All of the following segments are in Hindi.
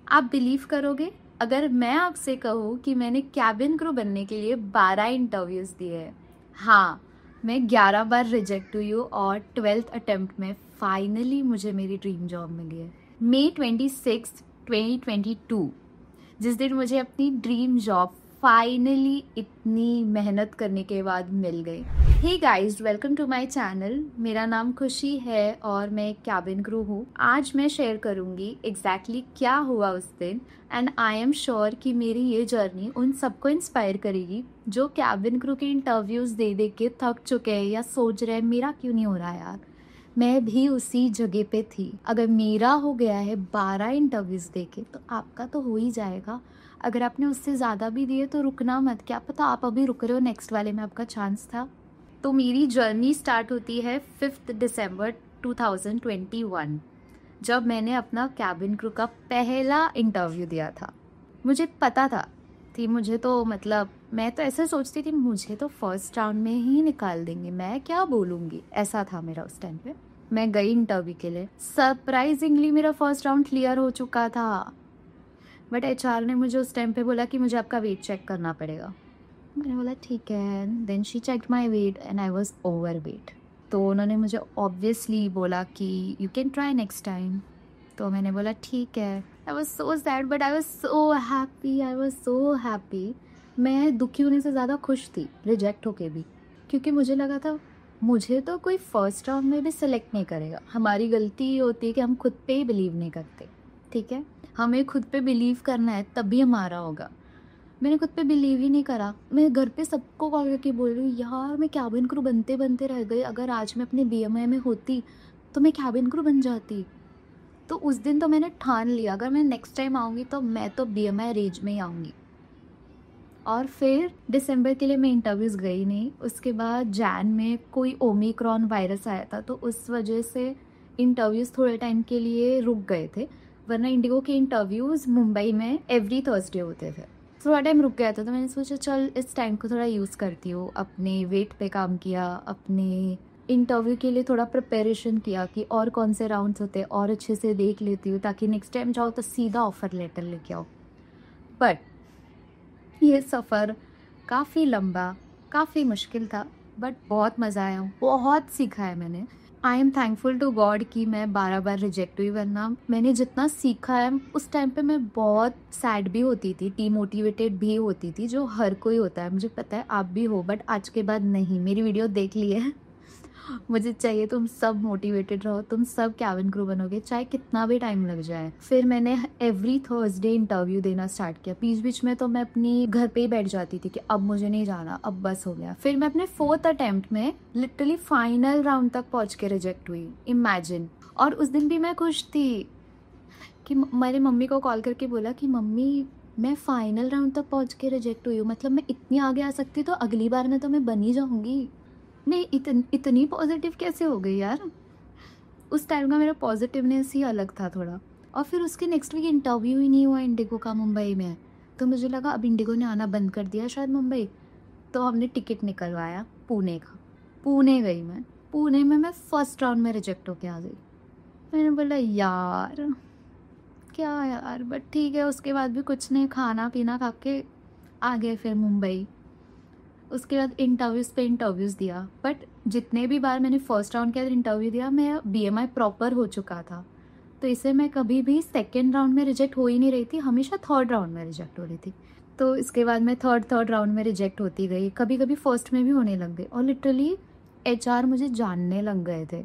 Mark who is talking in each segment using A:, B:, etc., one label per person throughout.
A: आप बिलीव करोगे, अगर मैं आपसे कहूँ कि मैंने कैबिन क्रू बनने के लिए 12 इंटरव्यूज़ दिए हैं। हाँ, मैं 11 बार रिजेक्ट हुई हूँ और 12th अटेम्प्ट में फाइनली मुझे मेरी ड्रीम जॉब मिली है। मई 26, 2022, जिस दिन मुझे अपनी ड्रीम जॉब फाइनली इतनी मेहनत करने के बाद मिल गई। Hey guys, welcome to my channel. मेरा नाम खुशी है और मैं एक कैबिन क्रू हूँ। आज मैं शेयर करूँगी एग्जैक्टली क्या हुआ उस दिन, एंड आई एम श्योर कि मेरी ये जर्नी उन सबको इंस्पायर करेगी जो कैबिन क्रू के इंटरव्यूज़ दे दे के थक चुके हैं या सोच रहे हैं मेरा क्यों नहीं हो रहा यार। मैं भी उसी जगह पे थी। अगर मेरा हो गया है 12 इंटरव्यूज़ देके तो आपका तो हो ही जाएगा। अगर आपने उससे ज़्यादा भी दिए तो रुकना मत, क्या पता आप अभी रुक रहे हो, नेक्स्ट वाले में आपका चांस था। तो मेरी जर्नी स्टार्ट होती है 5 दिसंबर 2021, जब मैंने अपना कैबिन क्रू का पहला इंटरव्यू दिया था। मुझे पता था कि मुझे तो मतलब मैं तो ऐसे सोचती थी मुझे तो फर्स्ट राउंड में ही निकाल देंगे, मैं क्या बोलूँगी, ऐसा था मेरा उस टाइम पे। मैं गई इंटरव्यू के लिए, सरप्राइजिंगली मेरा फर्स्ट राउंड क्लियर हो चुका था, बट एचआर ने मुझे उस टाइम पे बोला कि मुझे आपका वेट चेक करना पड़ेगा। मैंने बोला ठीक है। Then she checked my weight and I was over weight. तो उन्होंने मुझे ऑब्वियसली बोला कि you can try next time. तो मैंने बोला ठीक है। I was so sad but I was so happy, I was so happy. मैं दुखी होने से ज़्यादा खुश थी रिजेक्ट होके भी, क्योंकि मुझे लगा था मुझे तो कोई फर्स्ट राउंड में भी सिलेक्ट नहीं करेगा। हमारी गलती ये होती है कि हम खुद पे ही बिलीव नहीं करते। ठीक है, हमें खुद पे बिलीव करना है तभी हमारा होगा। मैंने खुद पे बिलीव ही नहीं करा। मैं घर पे सबको कॉल करके बोल रही हूँ यार मैं कैबिन क्रू बनते बनते रह गई, अगर आज मैं अपने बीएमआई में होती तो मैं कैबिन क्रू बन जाती। तो उस दिन तो मैंने ठान लिया अगर मैं नेक्स्ट टाइम आऊँगी तो मैं तो बीएमआई रेंज में ही आऊँगी। और फिर दिसंबर के लिए मैं इंटरव्यूज़ गई नहीं। उसके बाद जैन में कोई ओमिक्रॉन वायरस आया था, तो उस वजह से इंटरव्यूज़ थोड़े टाइम के लिए रुक गए थे, वरना इंडिगो के इंटरव्यूज़ मुंबई में एवरी थर्सडे होते थे। थोड़ा टाइम रुक गया था तो मैंने सोचा चल इस टाइम को थोड़ा यूज़ करती हूँ। अपने वेट पे काम किया, अपने इंटरव्यू के लिए थोड़ा प्रिपरेशन किया कि और कौन से राउंड्स होते हैं और अच्छे से देख लेती हूँ ताकि नेक्स्ट टाइम जाओ तो सीधा ऑफ़र लेटर लेके आओ। बट ये सफ़र काफ़ी लंबा, काफ़ी मुश्किल था, बट बहुत मज़ा आया, बहुत सीखा है मैंने। I am thankful to God कि मैं 12 बार रिजेक्ट हुई, वरना मैंने जितना सीखा है उस टाइम पे मैं बहुत सैड भी होती थी, डीमोटिवेटेड भी होती थी, जो हर कोई होता है, मुझे पता है आप भी हो, बट आज के बाद नहीं। मेरी वीडियो देख ली है। मुझे चाहिए तुम सब मोटिवेटेड रहो, तुम सब कैबिन क्रू बनोगे चाहे कितना भी टाइम लग जाए। फिर मैंने एवरी थर्सडे इंटरव्यू देना स्टार्ट किया। बीच बीच में तो मैं अपनी घर पे ही बैठ जाती थी कि अब मुझे नहीं जाना, अब बस हो गया। फिर मैं अपने 4th अटेम्प्ट में लिटरली फाइनल राउंड तक पहुंच के रिजेक्ट हुई, इमेजिन। और उस दिन भी मैं खुश थी कि मैंने मम्मी को कॉल करके बोला कि मम्मी मैं फाइनल राउंड तक पहुंच के रिजेक्ट हुई हूँ, मतलब मैं इतनी आगे आ सकती तो अगली बार में तो मैं बन ही जाऊँगी। मैं इतनी पॉजिटिव कैसे हो गई यार। उस टाइम का मेरा पॉजिटिवनेस ही अलग था थोड़ा। और फिर उसके नेक्स्ट वीक इंटरव्यू ही नहीं हुआ इंडिगो का मुंबई में, तो मुझे लगा अब इंडिगो ने आना बंद कर दिया शायद मुंबई। तो हमने टिकट निकलवाया पुणे का। पुणे गई मैं। पुणे में मैं फर्स्ट राउंड में रिजेक्ट होके आ गई। मैंने बोला यार क्या यार, बट ठीक है। उसके बाद भी कुछ नहीं, खाना पीना खा के आ गए फिर मुंबई। उसके बाद इंटरव्यूज़ पे इंटरव्यूज़ दिया, बट जितने भी बार मैंने फर्स्ट राउंड के अंदर इंटरव्यू दिया मैं बीएमआई प्रॉपर हो चुका था, तो इसे मैं कभी भी सेकेंड राउंड में रिजेक्ट हो ही नहीं रही थी, हमेशा थर्ड राउंड में रिजेक्ट हो रही थी। तो इसके बाद मैं थर्ड राउंड में रिजेक्ट होती गई, कभी कभी फर्स्ट में भी होने लग गई। और लिटरली एचआर मुझे जानने लग गए थे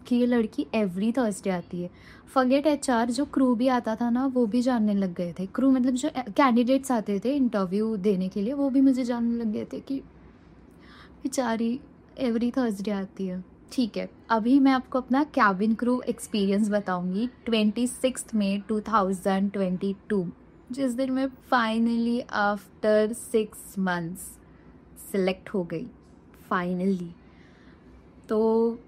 A: कि ये लड़की एवरी थर्सडे आती है। फॉरगेट एचआर, जो क्रू भी आता था ना वो भी जानने लग गए थे। क्रू मतलब जो कैंडिडेट्स आते थे इंटरव्यू देने के लिए वो भी मुझे जानने लग गए थे कि बेचारी एवरी थर्सडे आती है। ठीक है, अभी मैं आपको अपना कैबिन क्रू एक्सपीरियंस बताऊंगी 26 मई 2022, जिस दिन मैं फाइनली आफ्टर 6 मंथ्स सिलेक्ट हो गई फाइनली। तो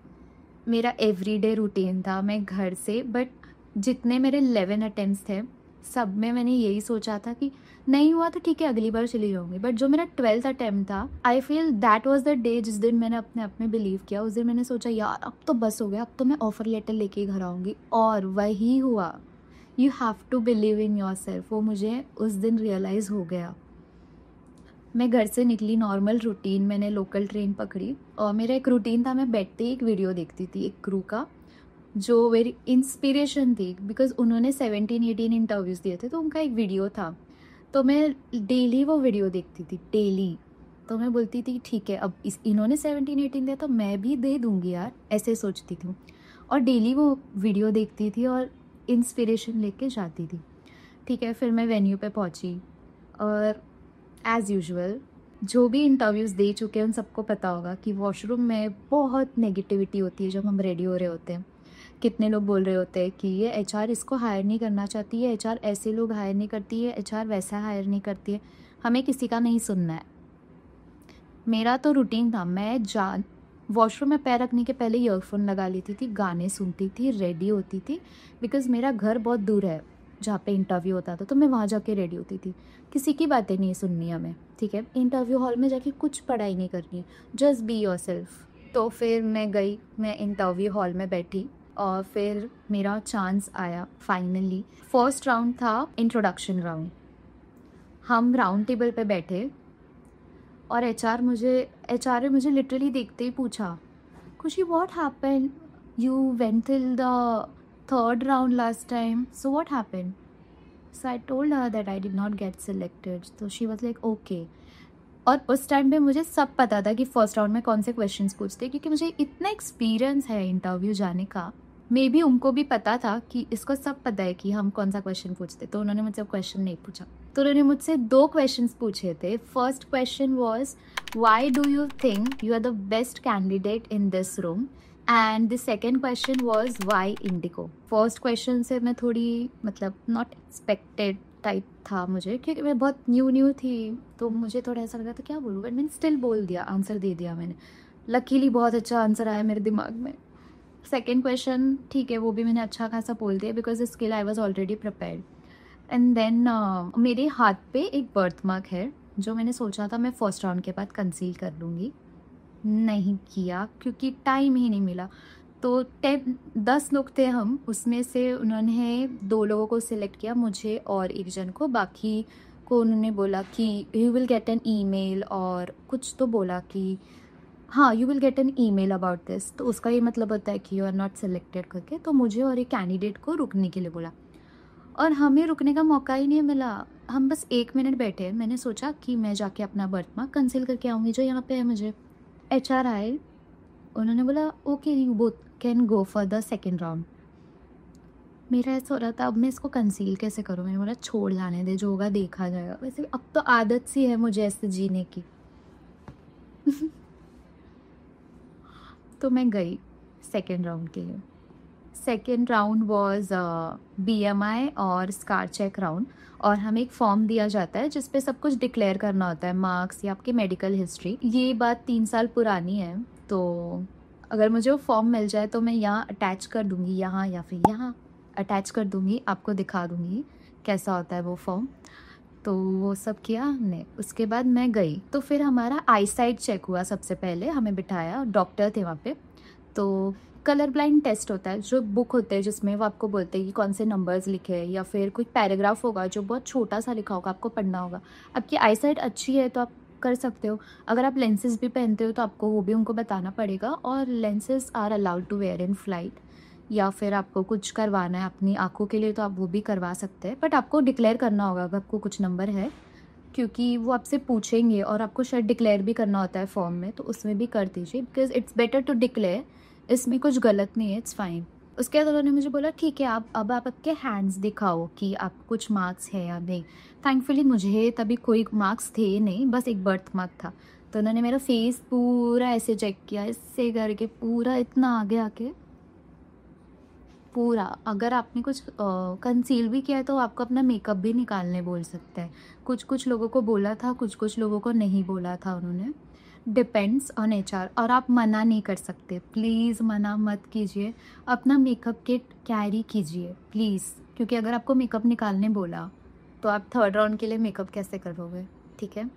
A: मेरा एवरीडे रूटीन था, मैं घर से, बट जितने मेरे 11 अटेम्प्ट्स थे सब में मैंने यही सोचा था कि नहीं हुआ तो ठीक है अगली बार चली जाऊंगी। बट जो मेरा 12th अटेम्प्ट था, I feel that was the day जिस दिन मैंने अपने आप में बिलीव किया। उस दिन मैंने सोचा यार अब तो बस हो गया, अब तो मैं ऑफर लेटर लेके ही घर आऊँगी, और वही हुआ। You have to believe in yourself. वो मुझे उस दिन रियलाइज़ हो गया। मैं घर से निकली, नॉर्मल रूटीन, मैंने लोकल ट्रेन पकड़ी और मेरा एक रूटीन था, मैं बैठते ही एक वीडियो देखती थी एक क्रू का, जो मेरी इंस्पिरेशन थी बिकॉज उन्होंने 17-18 इंटरव्यूज़ दिए थे, तो उनका एक वीडियो था, तो मैं डेली वो वीडियो देखती थी, डेली। तो मैं बोलती थी ठीक है, अब इन्होंने 17-18 दिया तो मैं भी दे दूँगी यार, ऐसे सोचती थी। और डेली वो वीडियो देखती थी और इंस्पिरेशन लेके जाती थी। ठीक है, फिर मैं वेन्यू पे पहुंची और एज़ यूजुअल जो भी इंटरव्यूज़ दे चुके हैं उन सबको पता होगा कि वॉशरूम में बहुत नेगेटिविटी होती है जब हम रेडी हो रहे होते हैं। कितने लोग बोल रहे होते हैं कि ये एचआर इसको हायर नहीं करना चाहती है, एचआर ऐसे लोग हायर नहीं करती है, एचआर वैसा हायर नहीं करती है। हमें किसी का नहीं सुनना है। मेरा तो रूटीन था, मैं वॉशरूम में पैर रखने के पहले ईयरफोन लगा लेती थी, गाने सुनती थी, रेडी होती थी, बिकॉज़ मेरा घर बहुत दूर है जहाँ पे इंटरव्यू होता था, तो मैं वहाँ जाके रेडी होती थी। किसी की बातें नहीं सुननी हमें, ठीक है। इंटरव्यू हॉल में जाके कुछ पढ़ाई नहीं करनी, जस्ट बी योरसेल्फ। तो फिर मैं गई, मैं इंटरव्यू हॉल में बैठी और फिर मेरा चांस आया फाइनली। फर्स्ट राउंड था इंट्रोडक्शन राउंड। हम राउंड टेबल पे बैठे और एचआर ने मुझे लिटरली देखते ही पूछा, खुशी what happened, you went till the third round last time, so what happened. So I told her that I did not get selected, तो शी वाज लाइक ओके। और उस टाइम पे मुझे सब पता था कि फर्स्ट राउंड में कौन से क्वेश्चंस पूछते, क्योंकि मुझे इतना एक्सपीरियंस है इंटरव्यू जाने का। मे बी उनको भी पता था कि इसको सब पता है कि हम कौन सा क्वेश्चन पूछते, तो उन्होंने मुझसे क्वेश्चन नहीं पूछा। तो उन्होंने मुझसे 2 क्वेश्चंस पूछे थे। First question was why do you think you are the best candidate in this room, and the second question was why IndiGo. First question से मैं थोड़ी नॉट एक्सपेक्टेड टाइप था मुझे, क्योंकि मैं बहुत न्यू थी, तो मुझे थोड़ा ऐसा लगा था क्या बोलूँ, बट मैंने स्टिल बोल दिया, आंसर दे दिया मैंने। लकीली बहुत अच्छा आंसर आया मेरे दिमाग में। सेकेंड क्वेश्चन ठीक है, वो भी मैंने अच्छा खासा बोल दिया because skill I was already prepared. And then मेरे हाथ पे एक बर्थ मार्क है, जो मैंने सोचा था मैं फर्स्ट राउंड के बाद कंसील कर लूँगी, नहीं किया क्योंकि टाइम ही नहीं मिला। तो 10 लोग थे हम, उसमें से उन्होंने 2 लोगों को सिलेक्ट किया, मुझे और एक जन को। बाकी को उन्होंने बोला कि you will get an email, और कुछ तो बोला कि हाँ you will get an email about this, तो उसका ये मतलब होता है कि यू आर नॉट सिलेक्टेड करके। तो मुझे और एक कैंडिडेट को रुकने के लिए बोला, और हमें रुकने का मौका ही नहीं मिला। हम बस 1 मिनट बैठे, मैंने सोचा कि मैं जाके अपना बर्थ मार्क कंसील करके आऊँगी जो यहाँ पे है मुझे। एचआर आए, उन्होंने बोला okay you both can go for the second round. मेरा ऐसा हो रहा था अब मैं इसको कंसील कैसे करूँ। मैंने बोला छोड़, जाने दे, जो होगा देखा जाएगा। वैसे अब तो आदत सी है मुझे ऐसे जीने की। तो मैं गई सेकेंड राउंड के लिए। सेकेंड राउंड वॉज BMI और स्कार चेक राउंड, और हमें एक फॉर्म दिया जाता है जिस पे सब कुछ डिक्लेयर करना होता है, मार्क्स या आपकी मेडिकल हिस्ट्री। ये बात 3 साल पुरानी है, तो अगर मुझे वो फॉर्म मिल जाए तो मैं यहाँ अटैच कर दूँगी, यहाँ या फिर यहाँ अटैच कर दूँगी, आपको दिखा दूँगी कैसा होता है वो फॉर्म। तो वो सब किया हमने, उसके बाद मैं गई। तो फिर हमारा आई साइट चेक हुआ। सबसे पहले हमें बिठाया, डॉक्टर थे वहाँ पे। तो कलर ब्लाइंड टेस्ट होता है, जो बुक होते हैं जिसमें वो आपको बोलते हैं कि कौन से नंबर्स लिखे हैं, या फिर कोई पैराग्राफ होगा जो बहुत छोटा सा लिखा होगा, आपको पढ़ना होगा। आपकी आई साइट अच्छी है तो आप कर सकते हो। अगर आप लेंसेज भी पहनते हो तो आपको वो भी उनको बताना पड़ेगा, और lenses are allowed to wear in flight. या फिर आपको कुछ करवाना है अपनी आँखों के लिए तो आप वो भी करवा सकते हैं, बट आपको डिक्लेयर करना होगा अगर आपको कुछ नंबर है, क्योंकि वो आपसे पूछेंगे और आपको शायद डिक्लेयर भी करना होता है फॉर्म में, तो उसमें भी कर दीजिए because it's better to declare, इसमें कुछ गलत नहीं है, इट्स फाइन। उसके बाद उन्होंने मुझे बोला ठीक है आप अब आप आपके हैंड्स दिखाओ कि आप कुछ मार्क्स है या नहीं। थैंकफुली मुझे तभी कोई मार्क्स थे नहीं, बस एक बर्थ मार्क था। तो उन्होंने मेरा फेस पूरा ऐसे चेक किया, इससे करके पूरा इतना आगे आके पूरा। अगर आपने कुछ कंसील भी किया है तो आपको अपना मेकअप भी निकालने बोल सकते हैं। कुछ कुछ लोगों को बोला था, कुछ कुछ लोगों को नहीं बोला था उन्होंने, डिपेंड्स ऑन एचआर। और आप मना नहीं कर सकते, प्लीज़ मना मत कीजिए, अपना मेकअप किट कैरी कीजिए प्लीज़, क्योंकि अगर आपको मेकअप निकालने बोला तो आप थर्ड राउंड के लिए मेकअप कैसे करोगे, ठीक है।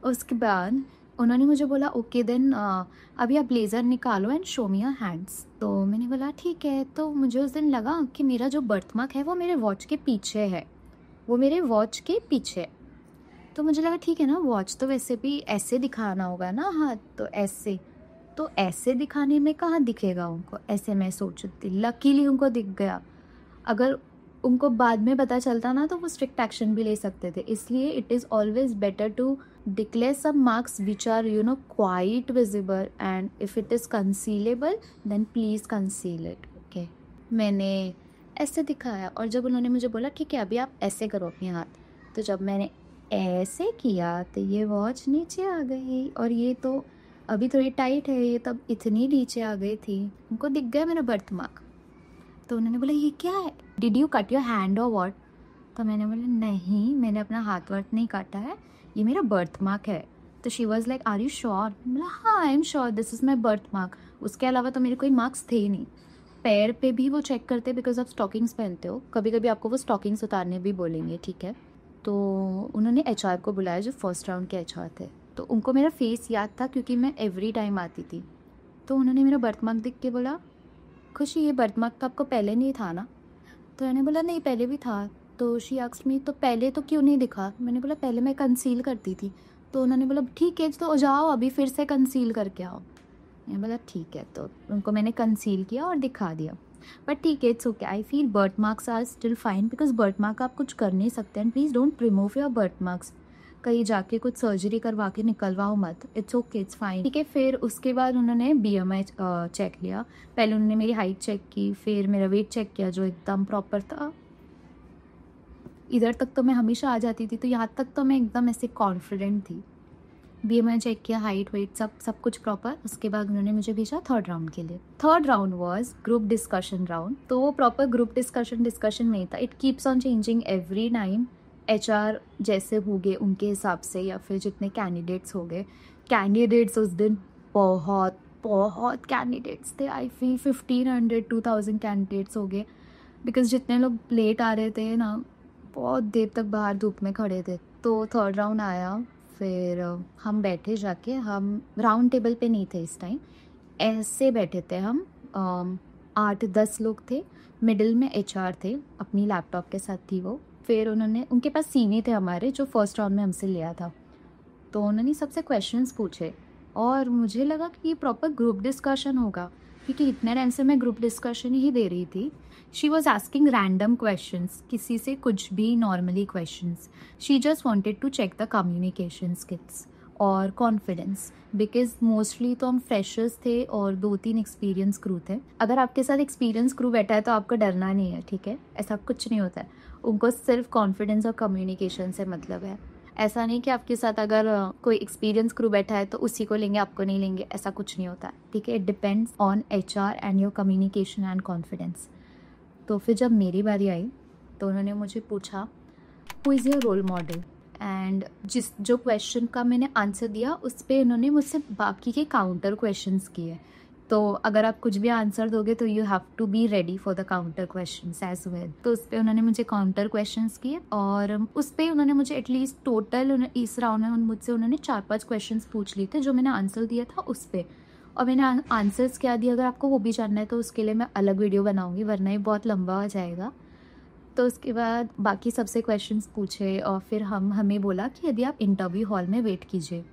A: उसके बाद उन्होंने मुझे बोला ओके देन अभी आप ब्लेज़र निकालो and show me your hands. तो मैंने बोला ठीक है। तो मुझे उस दिन लगा कि मेरा जो बर्थमार्क है वो मेरे वॉच के पीछे है, वो मेरे वॉच के पीछे है। तो मुझे लगा ठीक है ना, वॉच तो वैसे भी ऐसे दिखाना होगा ना हाथ, तो ऐसे दिखाने में कहाँ दिखेगा उनको, ऐसे मैं सोच रही थी। लकीली उनको दिख गया। अगर उनको बाद में पता चलता ना तो वो स्ट्रिक्ट एक्शन भी ले सकते थे। इसलिए it is always better to declare some marks which are quite visible, and if it is concealable then please conceal it. Okay, मैंने ऐसे दिखाया और जब उन्होंने मुझे बोला ठीक है अभी आप ऐसे करो अपने हाथ, तो जब मैंने ऐसे किया तो ये वॉच नीचे आ गई, और ये तो अभी थोड़ी टाइट है, ये तब इतनी नीचे आ गई थी। उनको दिख गया मेरा बर्थ मार्क। तो उन्होंने बोला ये क्या है, did you cut your hand और वॉट? तो मैंने बोला नहीं, मैंने अपना हाथ वर्थ नहीं काटा है, ये मेरा बर्थ मार्क है। तो she was like are you sure? बोला हाँ I am sure, this is my birth mark. उसके अलावा तो मेरे कोई मार्क्स थे ही नहीं। पैर पे भी वो चेक करते बिकॉज आप स्टॉकिंग्स पहनते हो, कभी कभी आपको वो स्टॉकिंग्स उतारने भी बोलेंगे, ठीक है। तो उन्होंने एचआर को बुलाया जो फर्स्ट राउंड के एचआर थे। तो उनको मेरा फेस याद था क्योंकि मैं एवरी टाइम आती थी। तो उन्होंने मेरा बर्थ मार्क देख के बोला खुशी ये बर्थ मार्क तो आपको पहले नहीं था ना? तो मैंने बोला नहीं पहले भी था। तो शी आस्क्ड मी तो पहले तो क्यों नहीं दिखा? मैंने बोला पहले मैं कंसील करती थी। तो उन्होंने बोला ठीक है तो जाओ अभी फिर से कंसील करके आओ। मैंने बोला ठीक है। तो उनको मैंने कंसील किया और दिखा दिया। बट ठीक है it's okay, I feel birth marks are still fine because birth mark आप कुछ कर नहीं सकते, and please don't remove your birth marks. कहीं जाके कुछ सर्जरी करवा के निकलवाओ मत, इट्स ओके इट्स फाइन, ठीक है। फिर उसके बाद उन्होंने BMI चेक लिया। पहले उन्होंने मेरी हाइट चेक की, फिर मेरा वेट चेक किया जो एकदम प्रॉपर था। इधर तक तो मैं हमेशा आ जाती थी, तो यहाँ तक तो मैं एकदम ऐसे कॉन्फिडेंट थी। BMI चेक किया, हाइट वेट सब कुछ प्रॉपर। उसके बाद उन्होंने मुझे भेजा थर्ड राउंड के लिए। Third round was group discussion round. तो वो प्रॉपर ग्रुप डिस्कशन नहीं था, it keeps on changing every time. HR जैसे हो गए उनके हिसाब से, या फिर जितने कैंडिडेट्स हो गए। कैंडिडेट्स उस दिन बहुत बहुत कैंडिडेट्स थे, आई फील 1500-2000 कैंडिडेट्स हो गए बिकॉज जितने लोग लेट आ रहे थे ना बहुत देर तक बाहर धूप में खड़े थे। तो थर्ड राउंड आया, फिर हम बैठे जाके, हम राउंड टेबल पे नहीं थे इस टाइम, ऐसे बैठे थे हम। 8-10 लोग थे, मिडिल में HR थे, अपनी लैपटॉप के साथ थी वो। फिर उन्होंने, उनके पास सीवी थे हमारे जो फर्स्ट राउंड में हमसे लिया था। तो उन्होंने सबसे क्वेश्चंस पूछे और मुझे लगा कि ये प्रॉपर ग्रुप डिस्कशन होगा क्योंकि इतने टाइम से मैं ग्रुप डिस्कशन ही दे रही थी। She was asking random questions, किसी से कुछ भी, normally questions. She just wanted to check the communication skills और कॉन्फिडेंस, बिकॉज मोस्टली तो हम फ्रेशर्स थे और 2-3 एक्सपीरियंस क्रू थे। अगर आपके साथ एक्सपीरियंस क्रू बैठा है तो आपको डरना नहीं है, ठीक है, ऐसा कुछ नहीं होता है। उनको सिर्फ कॉन्फिडेंस और कम्युनिकेशन से मतलब है। ऐसा नहीं कि आपके साथ अगर कोई एक्सपीरियंस क्रू बैठा है तो उसी को लेंगे, आपको नहीं लेंगे, ऐसा कुछ नहीं होता है, ठीक है। It depends on HR and your communication and confidence. तो फिर जब मेरी बारी आई तो उन्होंने मुझे पूछा who is your role model, and जो क्वेश्चन का मैंने आंसर दिया उस पर उन्होंने मुझसे बाकी के काउंटर क्वेश्चंस किए। तो अगर आप कुछ भी आंसर दोगे तो you have to be ready for the counter questions as well. तो उस पर उन्होंने मुझे काउंटर क्वेश्चंस किए और उस पर उन्होंने मुझे एटलीस्ट टोटल इस राउंड में मुझसे उन्होंने 4-5 क्वेश्चंस पूछ लिए थे जो मैंने आंसर दिया था उस पर। और मैंने आंसर्स क्या दिया, अगर आपको वो भी जानना है तो उसके लिए मैं अलग वीडियो बनाऊँगी, वरना ये बहुत लंबा हो जाएगा। तो उसके बाद बाकी सबसे क्वेश्चंस पूछे और फिर हमें बोला कि यदि आप इंटरव्यू हॉल में वेट कीजिए।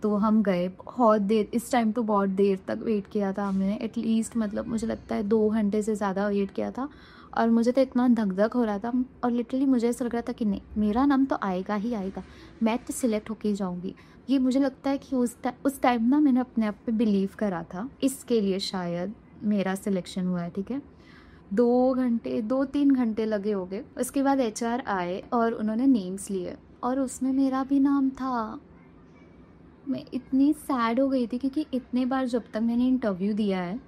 A: तो हम गए, बहुत देर, इस टाइम तो बहुत देर तक वेट किया था हमने, एटलीस्ट मतलब मुझे लगता है 2 घंटे से ज़्यादा वेट किया था। और मुझे तो इतना धक धक हो रहा था और लिटरली मुझे ऐसा लग रहा था कि नहीं मेरा नाम तो आएगा ही आएगा, मैं तो सिलेक्ट होके ही जाऊँगी। ये मुझे लगता है कि उस टाइम ना मैंने अपने आप पे बिलीव करा था, इसके लिए शायद मेरा सिलेक्शन हुआ है, ठीक है। 2-3 घंटे लगे हो गए। उसके बाद HR आए और उन्होंने नेम्स लिए और उसमें मेरा भी नाम था। मैं इतनी सैड हो गई थी क्योंकि इतने बार जब तक मैंने इंटरव्यू दिया है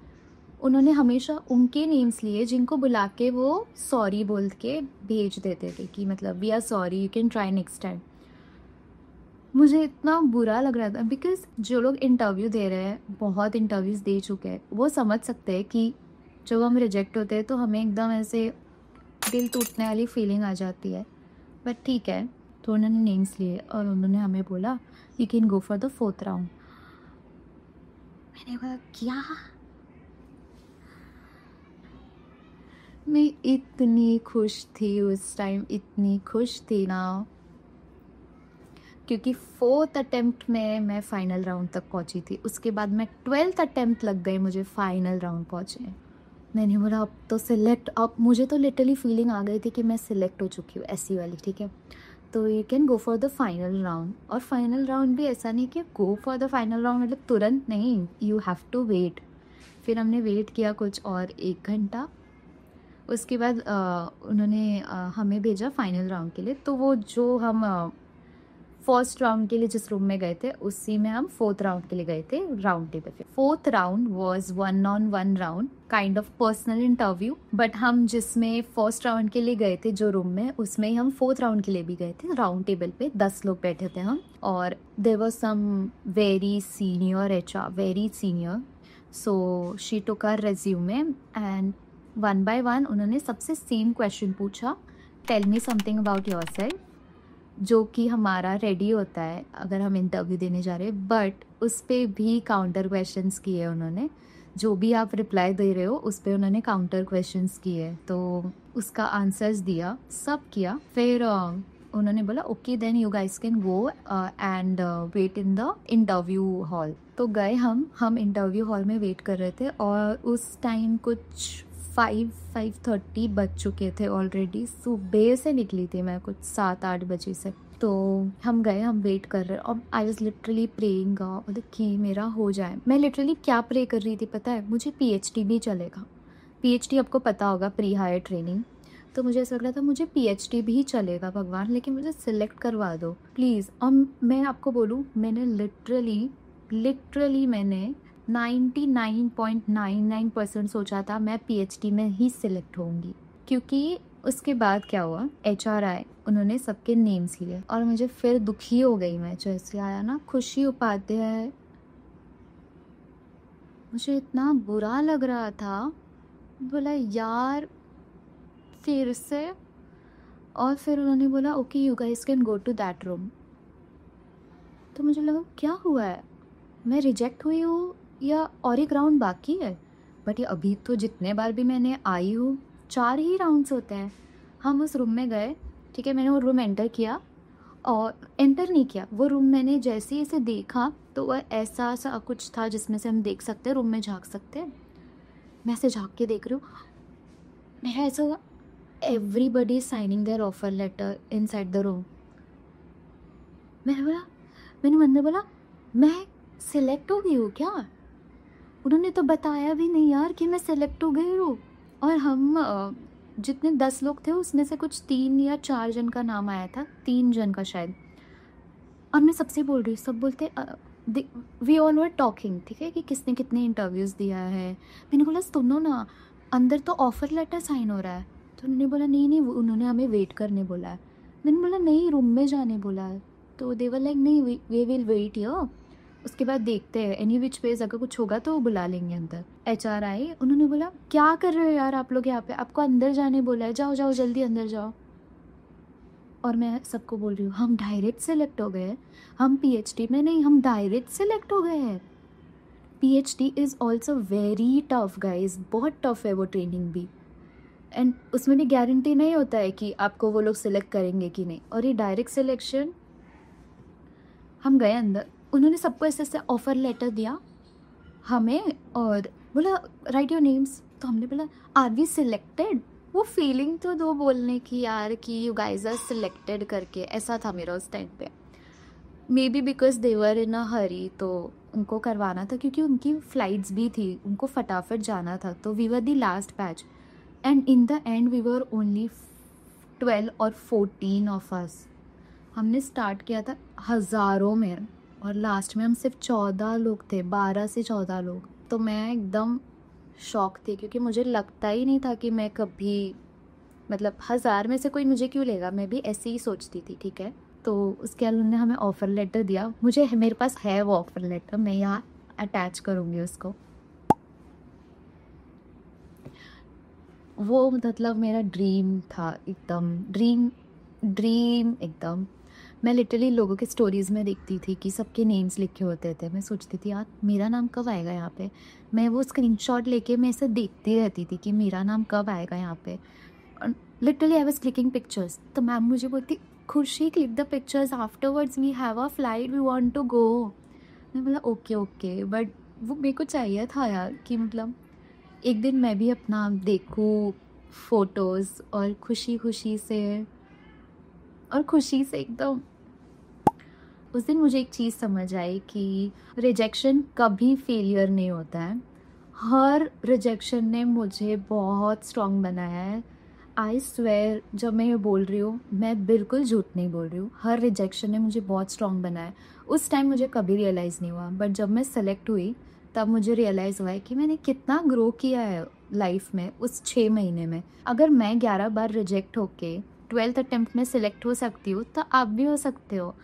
A: उन्होंने हमेशा उनके नेम्स लिए जिनको बुला के वो सॉरी बोल के भेज देते थे कि मतलब we are sorry, you can try next time. मुझे इतना बुरा लग रहा था बिकॉज जो लोग इंटरव्यू दे रहे हैं, बहुत इंटरव्यूज़ दे चुके हैं, वो समझ सकते हैं कि जब हम रिजेक्ट होते हैं तो हमें एकदम ऐसे दिल टूटने वाली फीलिंग आ जाती है। बट ठीक है, तो उन्होंने नेम्स लिए और उन्होंने हमें बोला you can go for the 4th round. मैंने बोला क्या? मैं इतनी खुश थी उस टाइम, इतनी खुश थी ना, क्योंकि 4th अटेम्प्ट में मैं फाइनल राउंड तक पहुंची थी। उसके बाद मैं 12th अटेम्प्ट लग गई मुझे फाइनल राउंड पहुंचने। मैंने बोला अब तो सिलेक्ट, अब मुझे तो लिटरली फीलिंग आ गई थी कि मैं सिलेक्ट हो चुकी हूँ, ऐसी वाली, ठीक है। तो you can go for the final round, और फाइनल राउंड भी ऐसा नहीं कि go for the final round मतलब तुरंत नहीं, यू हैव टू वेट। फिर हमने वेट किया कुछ और 1 घंटा। उसके बाद उन्होंने हमें भेजा फाइनल राउंड के लिए। तो वो जो हम फर्स्ट राउंड के लिए जिस रूम में गए थे उसी में हम 4th राउंड के लिए गए थे राउंड टेबल पे। 4th round was 1-on-1 round, kind of personal interview. But हम जिसमें फर्स्ट राउंड के लिए गए थे जो रूम में, उसमें ही हम 4th राउंड के लिए भी गए थे। राउंड टेबल पे 10 लोग बैठे थे हम, और there was some very senior HR, very senior. So she took our resume and 1 by 1 उन्होंने सबसे सेम क्वेश्चन पूछा, tell me something about yourself, जो कि हमारा रेडी होता है अगर हम इंटरव्यू देने जा रहे हैं। बट उस पर भी काउंटर क्वेश्चंस किए उन्होंने, जो भी आप रिप्लाई दे रहे हो उस पर उन्होंने काउंटर क्वेश्चंस किए। तो उसका आंसर्स दिया, सब किया। फिर उन्होंने बोला okay then you guys can go and wait in the interview hall. तो गए हम इंटरव्यू हॉल में वेट कर रहे थे, और उस टाइम कुछ 5:30 बज चुके थे ऑलरेडी। सुबह से निकली थी मैं कुछ 7-8 बजे से। तो हम गए, हम वेट कर रहे, और आई वॉज लिटरली प्रेइंग मतलब कि मेरा हो जाए। मैं लिटरली क्या प्रे कर रही थी पता है? मुझे PhD भी चलेगा। PhD आपको पता होगा, प्री हायर ट्रेनिंग। तो मुझे ऐसा लग रहा था मुझे PhD भी चलेगा भगवान, लेकिन मुझे सिलेक्ट करवा दो प्लीज़। और मैं आपको बोलूँ, मैंने लिटरली मैंने 99.99% सोचा था मैं PhD में ही सिलेक्ट होंगी। क्योंकि उसके बाद क्या हुआ, HR आए, उन्होंने सबके नेम्स लिए, और मुझे फिर दुखी हो गई मैं जैसे आया ना खुशी उपाध्याय। मुझे इतना बुरा लग रहा था, बोला यार फिर से। और फिर उन्होंने बोला okay you guys can go to that room. तो मुझे लगा क्या हुआ है, मैं रिजेक्ट हुई हूँ या और एक राउंड बाकी है? बट ये अभी तो जितने बार भी मैंने आई हूँ 4 ही राउंड्स होते हैं। हम उस रूम में गए, ठीक है, मैंने वो रूम एंटर किया, और एंटर नहीं किया, वो रूम मैंने जैसे ही इसे देखा तो वह ऐसा सा कुछ था जिसमें से हम देख सकते हैं, रूम में झाँक सकते हैं। मैं ऐसे झाँक के देख रही हूँ, मेरा ऐसा हुआ everybody signing their offer letter inside the room. मैंने मन में बोला मैं सिलेक्ट हो गई हूँ क्या? उन्होंने तो बताया भी नहीं यार कि मैं सिलेक्ट हो गई हूँ। और हम जितने 10 लोग थे उसमें से कुछ 3 या 4 जन का नाम आया था, 3 जन का शायद। और मैं सबसे बोल रही हूँ, सब बोलते वी ऑल वर टॉकिंग, ठीक है, कि किसने कितने इंटरव्यूज़ दिया है। मैंने बोला सुनो ना, अंदर तो ऑफ़र लेटर साइन हो रहा है। तो उन्होंने बोला नहीं नहीं, उन्होंने हमें वेट करने बोला है। मैंने बोला नहीं, रूम में जाने बोला है। तो दे वर लाइक नहीं, वी विल वेट हियर, उसके बाद देखते हैं, एनी विच वेज अगर कुछ होगा तो बुला लेंगे अंदर। HR आए, उन्होंने बोला क्या कर रहे हो यार आप लोग यहाँ पे, आपको अंदर जाने बोला है, जाओ जाओ जल्दी अंदर जाओ। और मैं सबको बोल रही हूँ हम डायरेक्ट सेलेक्ट हो गए, हम PhD में नहीं, हम डायरेक्ट सेलेक्ट हो गए हैं। PhD is also very tough guys, बहुत टफ है वो ट्रेनिंग भी, एंड उसमें भी गारंटी नहीं होता है कि आपको वो लोग सिलेक्ट करेंगे कि नहीं। और ये डायरेक्ट सिलेक्शन, हम गए अंदर, उन्होंने सबको ऐसे ऐसे ऑफ़र लेटर दिया हमें, और बोला राइट योर नेम्स। तो हमने बोला आर वी सिलेक्टेड? वो फीलिंग तो दो बोलने की यार कि यू गाइज आर सिलेक्टेड करके, ऐसा था मेरा उस टाइम पे। मे बी बिकॉज दे वर इन अ हरी, तो उनको करवाना था क्योंकि उनकी फ़्लाइट्स भी थी, उनको फटाफट जाना था। तो we were the last batch, and in the end we were only 12 और 14 ऑफ अस। हमने स्टार्ट किया था हज़ारों में, और लास्ट में हम सिर्फ 14 लोग थे, 12 से 14 लोग। तो मैं एकदम शॉक थी, क्योंकि मुझे लगता ही नहीं था कि मैं कभी, मतलब 1000 में से कोई मुझे क्यों लेगा, मैं भी ऐसे ही सोचती थी, ठीक है। तो उसके बाद उन्होंने हमें ऑफ़र लेटर दिया, मेरे पास है वो ऑफ़र लेटर, मैं यहाँ अटैच करूँगी उसको। वो मतलब मेरा ड्रीम था, एकदम ड्रीम एकदम। मैं लिटरली लोगों के स्टोरीज़ में देखती थी कि सबके नेम्स लिखे होते थे। मैं सोचती थी यार मेरा नाम कब आएगा यहाँ पे? मैं वो स्क्रीनशॉट लेके मैं ऐसे देखती रहती थी कि मेरा नाम कब आएगा यहाँ पे। Literally I was clicking pictures, तो मैम मुझे बोलती, Khushi click the pictures afterwards, we have a flight, we want to go. मैं बोला ओके ओके, बट वो मेरे को चाहिए था यार कि मतलब एक दिन मैं भी अपना देखूँ फ़ोटोज़ और खुशी से एकदम। उस दिन मुझे एक चीज़ समझ आई कि रिजेक्शन कभी फेलियर नहीं होता है। हर रिजेक्शन ने मुझे बहुत स्ट्रॉन्ग बनाया है। आई स्वेयर, जब मैं ये बोल रही हूँ मैं बिल्कुल झूठ नहीं बोल रही हूँ। हर रिजेक्शन ने मुझे बहुत स्ट्रॉन्ग बनाया है। उस टाइम मुझे कभी रियलाइज़ नहीं हुआ, बट जब मैं सेलेक्ट हुई तब मुझे रियलाइज़ हुआ है कि मैंने कितना ग्रो किया है लाइफ में उस 6 महीने में। अगर मैं 11 बार रिजेक्ट होके 12th अटेम्प्ट में सिलेक्ट हो सकती हूँ तो आप भी हो सकते हो।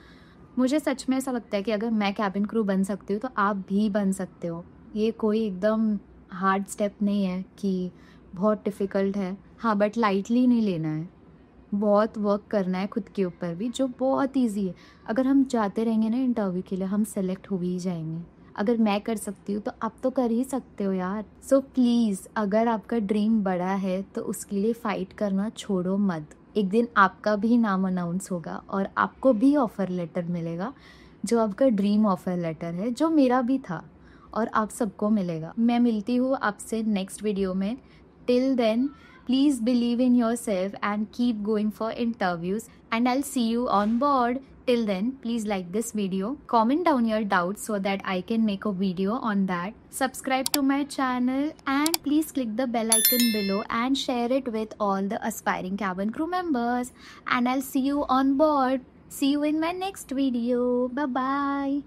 A: मुझे सच में ऐसा लगता है कि अगर मैं कैबिन क्रू बन सकती हूँ तो आप भी बन सकते हो। ये कोई एकदम हार्ड स्टेप नहीं है कि बहुत डिफ़िकल्ट है। हाँ, बट लाइटली नहीं लेना है। बहुत वर्क करना है खुद के ऊपर भी, जो बहुत ईज़ी है। अगर हम जाते रहेंगे ना इंटरव्यू के लिए, हम सेलेक्ट हो ही जाएंगे। अगर मैं कर सकती हूँ तो आप तो कर ही सकते हो यार। सो प्लीज़, अगर आपका ड्रीम बड़ा है तो उसके लिए फ़ाइट करना छोड़ो मत। एक दिन आपका भी नाम अनाउंस होगा और आपको भी ऑफ़र लेटर मिलेगा, जो आपका ड्रीम ऑफ़र लेटर है, जो मेरा भी था, और आप सबको मिलेगा। मैं मिलती हूँ आपसे नेक्स्ट वीडियो में। Till then, please believe in yourself and keep going for interviews, and I'll see you on board. Till then, please like this video, comment down your doubts so that I can make a video on that. Subscribe to my channel and please click the bell icon below and share it with all the aspiring cabin crew members. And I'll see you on board. See you in my next video. Bye bye.